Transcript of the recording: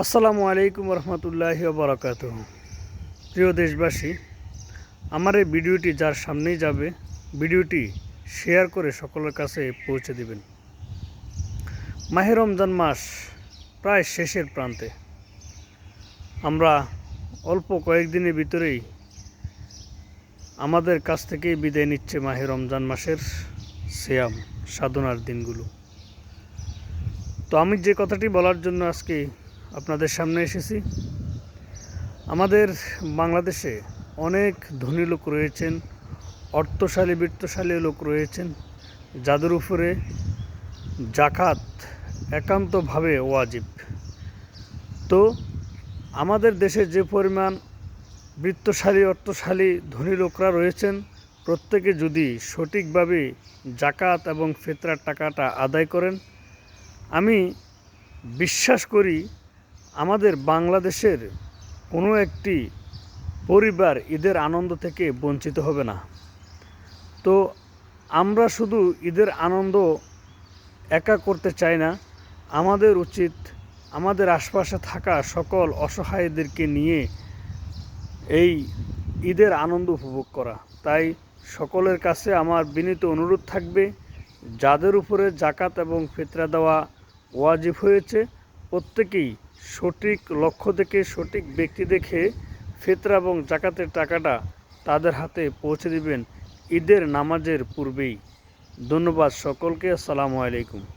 আসসালামু আলাইকুম রহমতুল্লাহি বারাকাতুহু। প্রিয় দেশবাসী, আমার এই ভিডিওটি যার সামনেই যাবে ভিডিওটি শেয়ার করে সকলের কাছে পৌঁছে দিবেন। মাহে রমজান মাস প্রায় শেষের প্রান্তে, আমরা অল্প কয়েকদিনের ভিতরেই আমাদের কাছ থেকেই বিদায় নিচ্ছে মাহে রমজান মাসের সিয়াম সাধনার দিনগুলো। তো আমি যে কথাটি বলার জন্য আজকে আপনাদের সামনে এসেছি, আমাদের বাংলাদেশে অনেক ধনী লোক রয়েছেন, অর্থশালী বৃত্তশালী লোক রয়েছেন, যাদের উপরে জাকাত একান্তভাবে ওয়াজিব। তো আমাদের দেশে যে পরিমাণ বৃত্তশালী অর্থশালী ধনী লোকরা রয়েছেন, প্রত্যেকে যদি সঠিকভাবে জাকাত এবং ফিতরার টাকাটা আদায় করেন, আমি বিশ্বাস করি আমাদের বাংলাদেশের কোনো একটি পরিবার ঈদের আনন্দ থেকে বঞ্চিত হবে না। তো আমরা শুধু ঈদের আনন্দ একা করতে চাই না, আমাদের উচিত আমাদের আশপাশে থাকা সকল অসহায়দেরকে নিয়ে এই ঈদের আনন্দ উপভোগ করা। তাই সকলের কাছে আমার বিনীত অনুরোধ থাকবে, যাদের উপরে জাকাত এবং ফিতরা দেওয়া ওয়াজিব হয়েছে, প্রত্যেকেই সঠিক লক্ষ্য দেখে সঠিক ব্যক্তি দেখে ফিতরা এবং জাকাতের টাকাটা তাদের হাতে পৌঁছে দিবেন ঈদের নামাজের পূর্বেই। ধন্যবাদ সকলকে। আসসালামু আলাইকুম।